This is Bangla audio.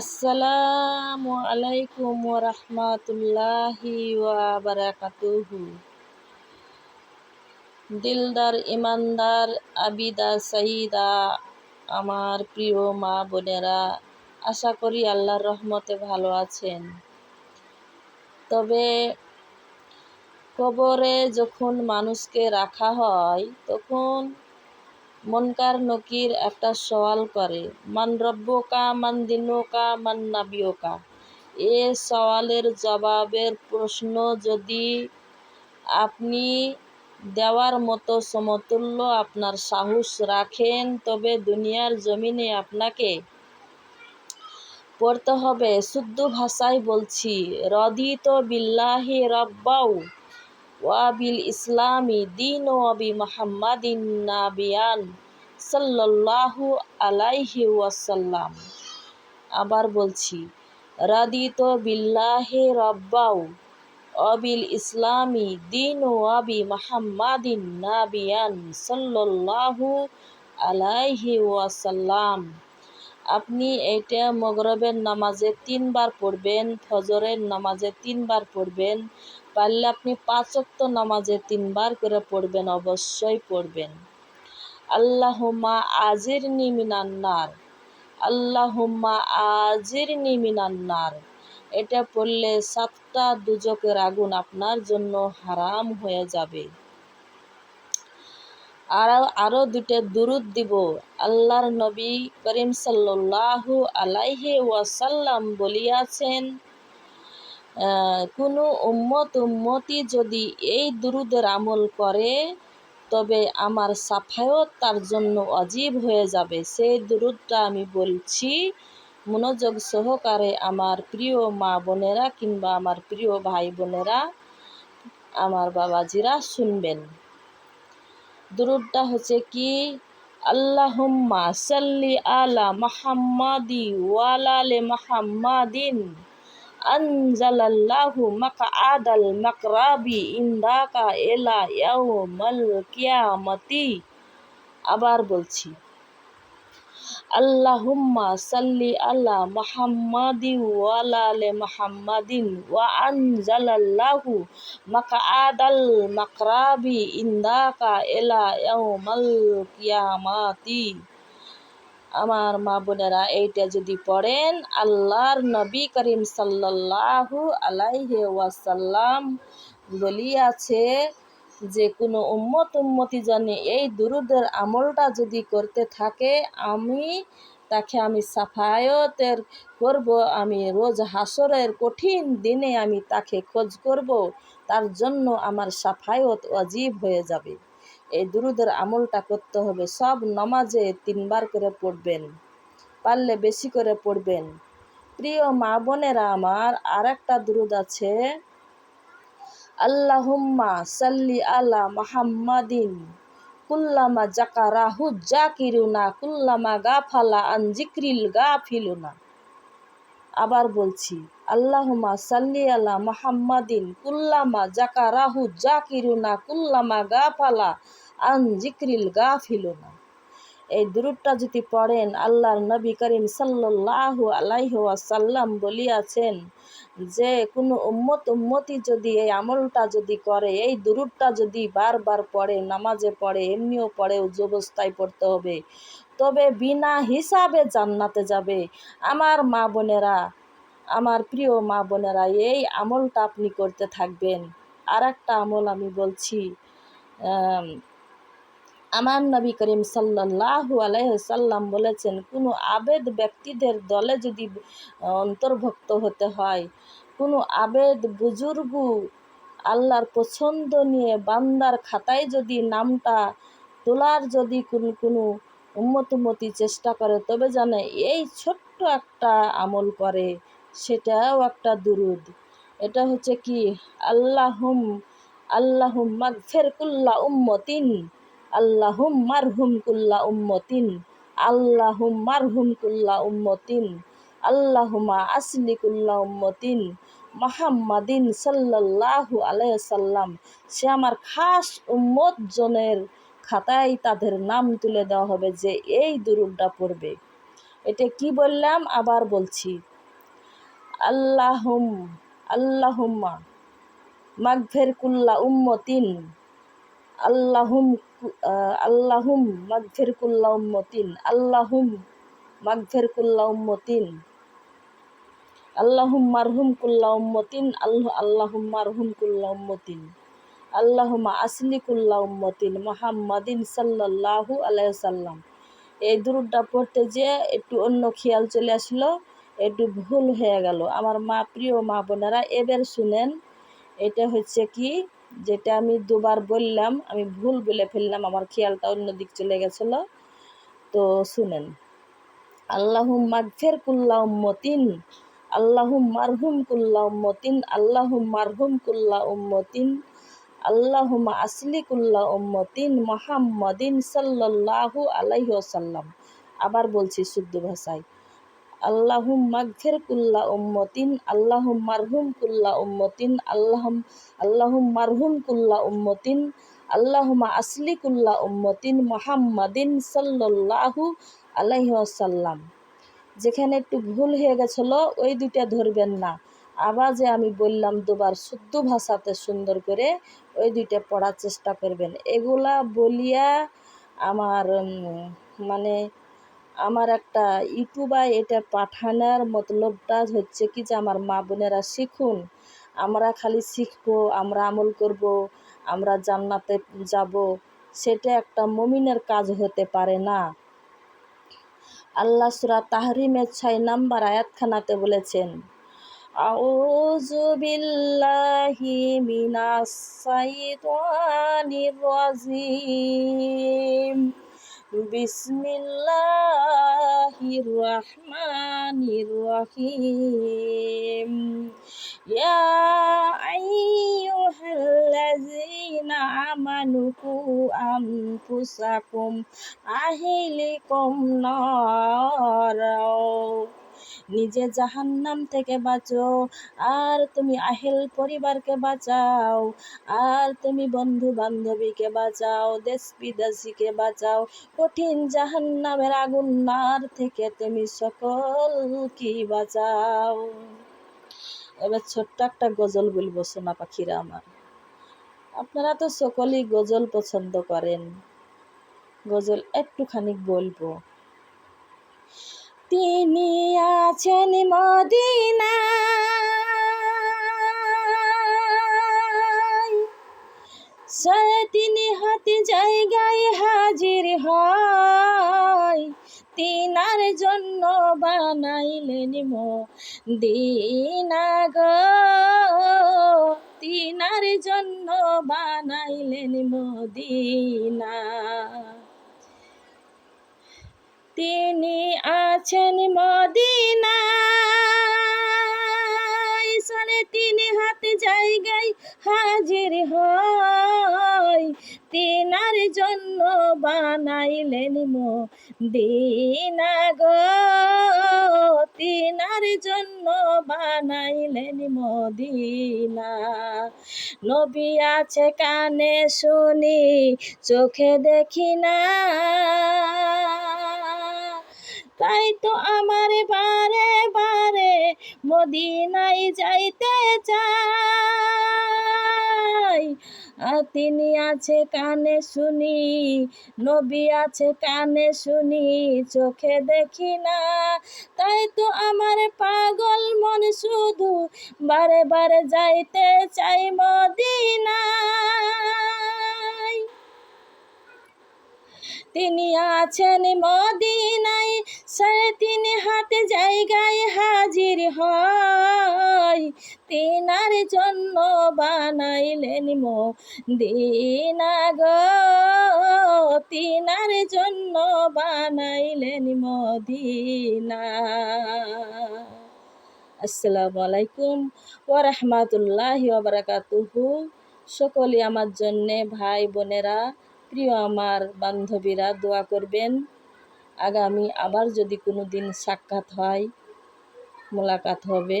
আসসালামু আলাইকুম ওয়া রাহমাতুল্লাহি ওয়া বারাকাতুহু। দিলদার ইমানদার আবিদা সাইদা, আমার প্রিয় মা বোনেরা, আশা করি আল্লাহর রহমতে ভালো আছেন। তবে কবরে যখন মানুষকে রাখা হয় তখন মুনকার নকির একটা সওয়াল করে, মান রব্বুকা, মান দিনুকা, মান নাবিয়ুকা। এ সওয়ালের জবাবের প্রশ্ন যদি আপনি দেওয়ার মতো সমতুল্য আপনার সাহস রাখেন, তবে দুনিয়ার জমিনে আপনাকে পড়তে হবে। শুদ্ধ ভাষায় বলছি, রদিত বিল্লাহি রব্বাউ ওয়া বিল ইসলামি দীন ওয়া বি মুহাম্মাদিন নাবিয়ান সাল্লাল্লাহু আলাইহি ওয়াসাল্লাম। আবার বলছি, রাদিত বিল্লাহি রব্বাউ অবিল ইসলামি দীন ওয়াবি মুহাম্মাদিন নাবিয়ান সাল্লাল্লাহু আলাইহি ওয়াসাল্লাম। আপনি এটা মাগরিবের নামাজে 3 বার পড়বেন, ফজরের নামাজে 3 বার পড়বেন, পারলে আপনি 5 ওয়াক্ত নামাজে 3 বার করে পড়বেন, অবশ্যই পড়বেন। আল্লাহুম্মা আজিরনি মিনান নার, আল্লাহুম্মা আজিরনি মিনান নার। এটা পড়লে 7টা দুজকের আগুন আপনার জন্য হারাম হয়ে যাবে। আরো 2টা দুরূদ দিব। আল্লাহর নবী করিম সাল্লাল্লাহু আলাইহি ওয়াসাল্লাম বলিয়াছেন, কোনো উম্মতি যদি এই দুরূদের আমল করে তবে আমার সাফায়াত তার জন্য ওয়াজিব হয়ে যাবে। সেই দুরূদটা আমি বলছি, মনোযোগ সহকারে আমার প্রিয় মা বোনেরা কিংবা আমার প্রিয় ভাই বোনেরা, আমার বাবাজিরা শুনবেন। দুরূদটা হচ্ছে কি, আল্লাহুম্মা সাল্লি আলা মুহাম্মাদি ওয়া আলি মুহাম্মাদিন আনজালাল্লাহু মাকআদাল মাকরাবি ইনদাকা ইলা ইয়াউমাল কিয়ামতি। আবার বলছি, আল্লাহুম্মা সাল্লি আলা মুহাম্মাদি ওয়া আলি মুহাম্মাদিন ওয়া আনজালাল্লাহু মাকআদাল মাকরাবি ইনদাকা ইলা ইয়াউমাল কিয়ামাতি। আমার মা বোনেরা, এইটা যদি পড়েন, আল্লাহর নবী করিম সাল্লাল্লাহু আলাইহি ওয়াসাল্লাম বলিয়াছে যে কোনো উম্মতি জানে এই দুরূদের আমলটা যদি করতে থাকে, আমি সাফায়াতের করব। আমি রোজ হাসরের কঠিন দিনে আমি তাকে খোঁজ করব, তার জন্য আমার সাফায়াত ওয়াজিব হয়ে যাবে। এই দুরূদের আমলটা করতে হবে। সব নামাজে 3 বার করে পড়বেন, পারলে বেশি করে পড়বেন। প্রিয় মা বোনেরা আমার, আরেকটা দুরূদ আছে, আল্লাহুম্মা সাল্লি আলা মুহাম্মাদিন কুল্লামা যাকারাহু যাকিরুনা কুল্লামা গাফালা আন যিকরিল গাফিলুনা। আবার বলছি, আল্লাহুম্মা সাল্লি আলা মুহাম্মাদিন কুল্লামা যাকারাহু যাকিরুনা কুল্লামা গাফালা আন যিকরিল গাফিলুনা। এই দুরূদটা যদি পড়েন, আল্লাহর নবী করিম সাল্লাল্লাহু আলাইহি ওয়াসাল্লাম বলিয়াছেন যে কোনো উম্মতি যদি এই আমলটা যদি করে, এই দুরূদটা যদি বারবার পড়ে, নামাজে পড়ে, এমনিও পড়ে, উজু অবস্থায় পড়তে হবে, তবে বিনা হিসাবে জান্নাতে যাবে। আমার মা বোনেরা, আমার প্রিয় মা বোনেরা, এই আমলটা আপনি করতে থাকবেন। আর একটা আমল আমি বলছি, আমার নবী করিম সাল্লাল্লাহু আলাইহি সাল্লাম বলেছেন, কোনো আবেদ ব্যক্তিদের দলে যদি অন্তর্ভুক্ত হতে হয়, কোনো আবেদ বুজুর্গ আল্লাহর পছন্দ নিয়ে বান্দার খাতায় যদি নামটা তোলার যদি কোনো উম্মতি চেষ্টা করে, তবে জানে এই ছোট্ট একটা আমল করে, সেটাও একটা দুরূদ। এটা হচ্ছে কি, আল্লাহুম্মা গফির কুল্লা উম্মতিন, আল্লাহুম্মারহুম কুল্লা উম্মতিন, আল্লাহুম্মারহুম কুল্লা উম্মতিন, আল্লাহুম্মা আসলি কুল্লা উম্মতিন মুহাম্মাদিন সাল্লাল্লাহু আলাইহি সাল্লাম। সে আমার খাস উম্মত জনের খাতায় তাদের নাম তুলে দেওয়া হবে যে এই দুরূদটা পড়বে। এটা কি বললাম আবার বলছি, আল্লাহুম্মা মাগফির কুল্লা উম্মতিন, আল্লাহুম মাগফির কুল্লা উম্মতিন, আল্লাহুম মাগফির কুল্লা উম্মতিন, আল্লাহুম মারহুম কুল্লা উম্মতিন, আল্লাহুম মারহুম কুল্লা উম্মতিন, আল্লাহুম্মা আসলি কুল্লা উম্মতিন মুহাম্মাদিন সাল্লাল্লাহু আলাইহি সাল্লাম। এই দুরূদটা পড়তে যে একটু অন্য খেয়াল চলে আসলো, একটু ভুল হয়ে গেল। আমার প্রিয় মা বোনেরা, এবার শুনেন। এটা হচ্ছে কি, যেটা আমি দুবার বললাম, আমি ভুল বলে ফেললাম, আমার খেয়ালটা অন্য দিক চলে গেছিলো। তো শুনেন, আল্লাহুম মাগফির কুল্লা উম্মতিন, আল্লাহুম মারহুম কুল্লা উম্মতিন, আল্লাহুম মারহুম কুল্লা উম্মতিন, আল্লাহুম্মা আসলি কুল্লা উম্মতিন মুহাম্মাদিন সাল্লাল্লাহু আলাইহি ওয়াসাল্লাম। আবার বলছি শুদ্ধ ভাষায়, আল্লাহুম্মা মাগফির কুল্লা উম্মতিন, আল্লাহুম মারহুম কুল্লা উম্মতিন, আল্লাহুম মারহুম কুল্লা উম্মতিন, আল্লাহুম্মা আসলি কুল্লা উম্মতিন মুহাম্মাদিন সাল্লাল্লাহু আলাইহি ওয়াসাল্লাম। যেখানে একটু ভুল হয়ে গেছিলো ওই দুইটা ধরবেন না, আবার যে আমি বললাম দুবার শুদ্ধ ভাষাতে সুন্দর করে ওই দুইটা পড়ার চেষ্টা করবেন। এগুলা বলিয়া আমার মানে আমার একটা ইউটিউবে এটা পাঠানোর মতলবটা হচ্ছে কি, যে আমার মা বোনেরা শিখুন। আমরা খালি শিখবো, আমরা আমল করব, আমরা জান্নাতে যাব, সেটা একটা মুমিনের কাজ হতে পারে না। আল্লাহ সূরা তাহরিমের 6 নম্বর আয়াতখানাতে বলেছেন, আউযু বিল্লাহি মিনাস শাইতানির রাজিম, বিসমিল্লাহির রহমানির রহিম, ইয়া আইয়ুহাল্লাযীনা আমানু কু আনফুসাকুম আহলিকুম নারা, নিজে জাহান্নাম থেকে বাঁচো, আর তুমি আহেল পরিবারকে বাঁচাও, আর তুমি বন্ধু বান্ধবীকে বাঁচাও, দেশ বিদেশিকে বাঁচাও, কঠিন জাহান্নামের আগুন নার থেকে তুমি সকলকে বাঁচাও। এবার ছোট্ট একটা গজল বলবো সোনা পাখিরা আমার। আপনারা তো সকলেই গজল পছন্দ করেন, গজল একটুখানি বলবো। তিনি আছেন মদিনায়, তিনি হাতে জায়গায় হাজির হয়, তিনার জন্য বানাইলেন মদিনা গো, তিনার জন্য বানাইলেন মদিনা। তিনি আছেন মদিনায়, তিনি হাতে জায়গায় হাজির হয়, তিনার জন্য বানাইলেন মদিনা গো, তিনার জন্য বানাইলেন মদিনা। নবী আছে কানে শুনি, চোখে দেখি না, তাই তো আমার বারে বারে মদিনায় যাইতে চাই। তিনি আছে কানে শুনি, নবী আছে কানে শুনি, চোখে দেখি না, তাই তো আমার পাগল মন শুধু বারে বারে যাইতে চাই মদিনায়। তিনি আছেন মদিনায়, তিনি হাতে জায়গায় হাজির হয়, তিনার জন্য বানাইলেন মদিনা গো, তিনার জন্য বানাইলেন মদিনা। আসসালামু আলাইকুম ওয়া রাহমাতুল্লাহি ওয়া বারাকাতুহু। সকলে আমার জন্যে, ভাই বোনেরা, প্রিয় আমার বান্ধবীরা দোয়া করবেন। আগামী আবার যদি কোনো দিন সাক্ষাৎ হয়, মোলাকাত হবে।